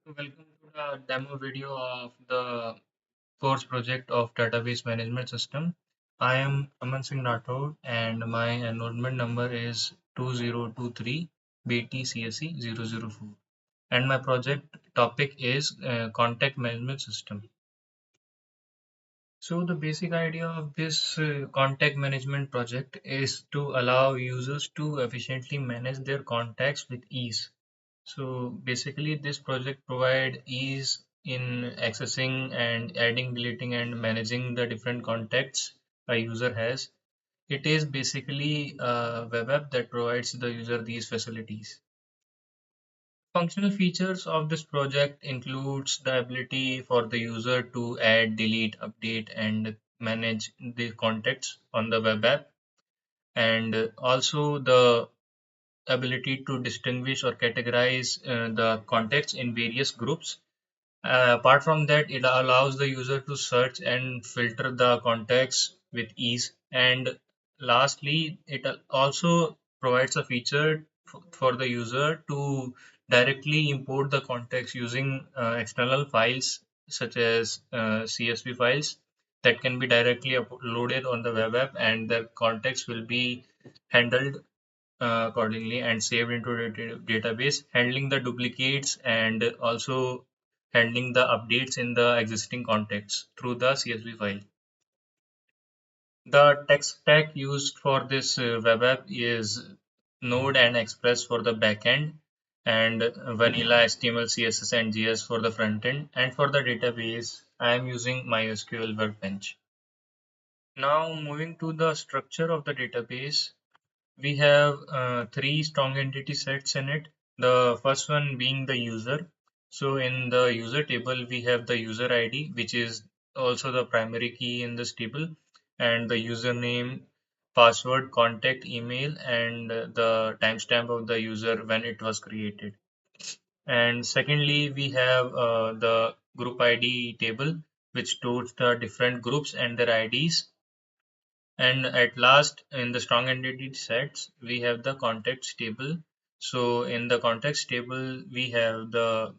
Welcome to the demo video of the course project of database management system. I am Aman Singh Rathod and my enrollment number is 2023 BTCSE 004 and my project topic is contact management system. So the basic idea of this contact management project is to allow users to efficiently manage their contacts with ease. So basically, this project provide ease in accessing and adding, deleting, and managing the different contacts a user has. It is basically a web app that provides the user these facilities. Functional features of this project includes the ability for the user to add, delete, update, and manage the contacts on the web app, and also the ability to distinguish or categorize the contacts in various groups. Apart from that, it allows the user to search and filter the contacts with ease. And lastly, it also provides a feature for the user to directly import the contacts using external files such as CSV files that can be directly uploaded on the web app, and the contacts will be handled accordingly and saved into a database, handling the duplicates and also handling the updates in the existing contacts through the CSV file. The tech stack used for this web app is Node and Express for the backend, and vanilla HTML, CSS, and JS for the front end. And for the database, I am using MySQL Workbench. Now, moving to the structure of the database, we have three strong entity sets in it. The first one being the user. So in the user table, we have the user ID, which is also the primary key in this table, and the username, password, contact, email, and the timestamp of the user when it was created. And secondly, we have the group ID table, which stores the different groups and their IDs. And at last, in the strong entity sets, we have the context table. So in the context table, we have the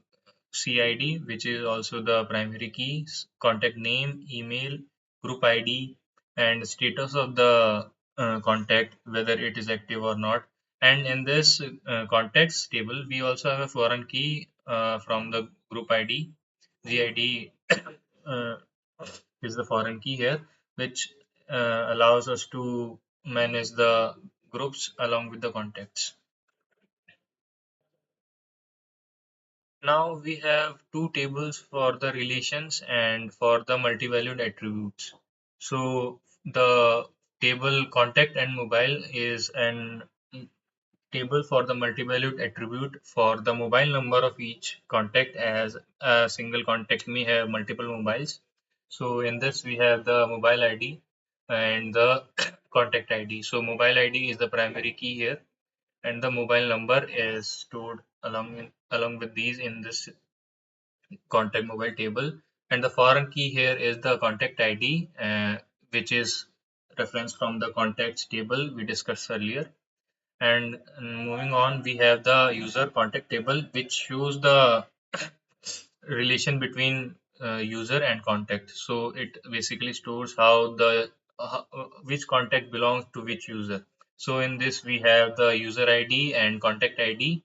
CID, which is also the primary key, contact name, email, group ID, and status of the contact, whether it is active or not. And in this context table, we also have a foreign key from the group ID. GID uh, is the foreign key here, which allows us to manage the groups along with the contacts. Now we have two tables for the relations and for the multi-valued attributes. So the table contact and mobile is an table for the multi-valued attribute for the mobile number of each contact, as a single contact may have multiple mobiles. So in this we have the mobile ID and the contact ID. So mobile ID is the primary key here, and the mobile number is stored along with these in this contact mobile table. And the foreign key here is the contact ID, which is reference from the contacts table we discussed earlier. And moving on, we have the user contact table, which shows the relation between user and contact. So it basically stores how the which contact belongs to which user. So in this, we have the user ID and contact ID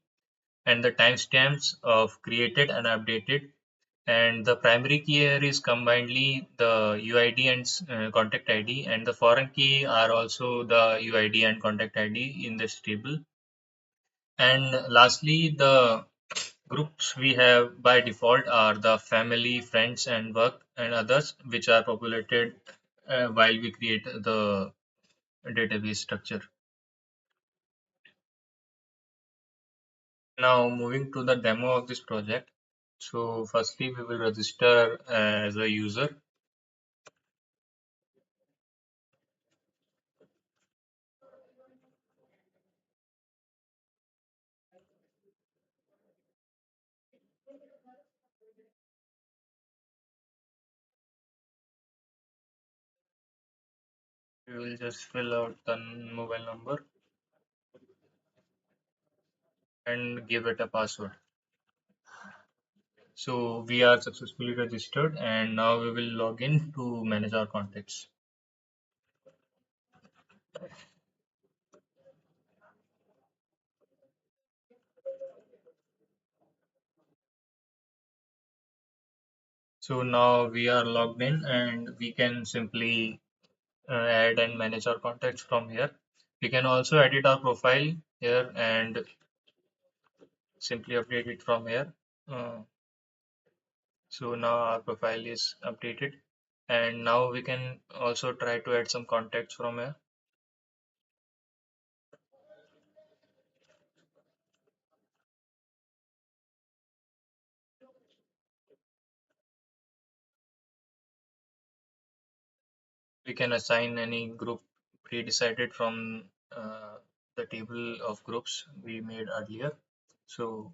and the timestamps of created and updated. And the primary key here is combinedly the UID and contact ID, and the foreign key are also the UID and contact ID in this table. And lastly, the groups we have by default are the family, friends, and work and others, which are populated while we create the database structure. Now, moving to the demo of this project. So, firstly, we will register as a user. We will just fill out the mobile number and give it a password. So we are successfully registered and now we will log in to manage our contacts. So now we are logged in and we can simply add and manage our contacts from here. We can also edit our profile here and simply update it from here. So now our profile is updated and now we can also try to add some contacts from here. We can assign any group pre-decided from the table of groups we made earlier. So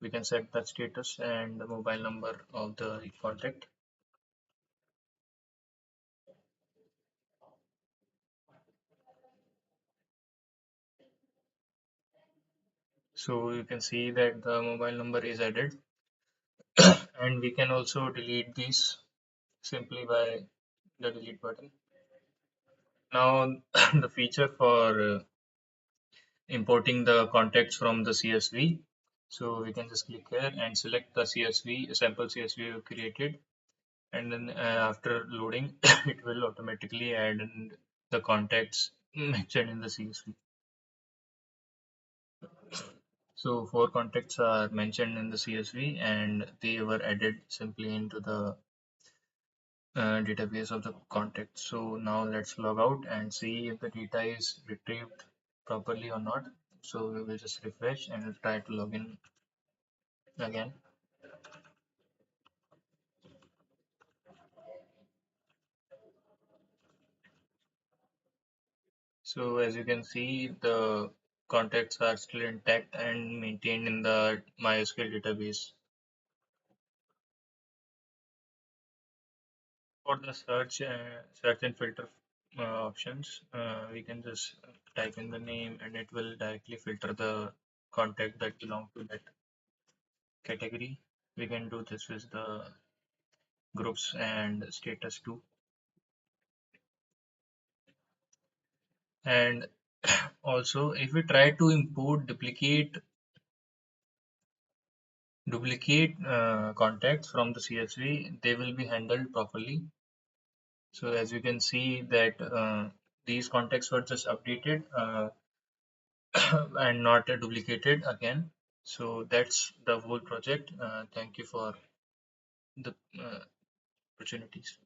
we can set the status and the mobile number of the contact. So you can see that the mobile number is added and we can also delete these simply by the delete button. Now the feature for importing the contacts from the CSV. So we can just click here and select the CSV, sample CSV we created, and then after loading, it will automatically add in the contacts mentioned in the CSV. So four contacts are mentioned in the CSV and they were added simply into the database of the contact. So now let's log out and see if the data is retrieved properly or not. So we will just refresh and try to log in again. So as you can see, the contacts are still intact and maintained in the MySQL database. For the search and filter options, we can just type in the name and it will directly filter the contact that belong to that category. We can do this with the groups and status too. And also, if we try to import duplicate contacts from the CSV, they will be handled properly. So as you can see that these contacts were just updated and not duplicated again. So that's the whole project. Thank you for the opportunities.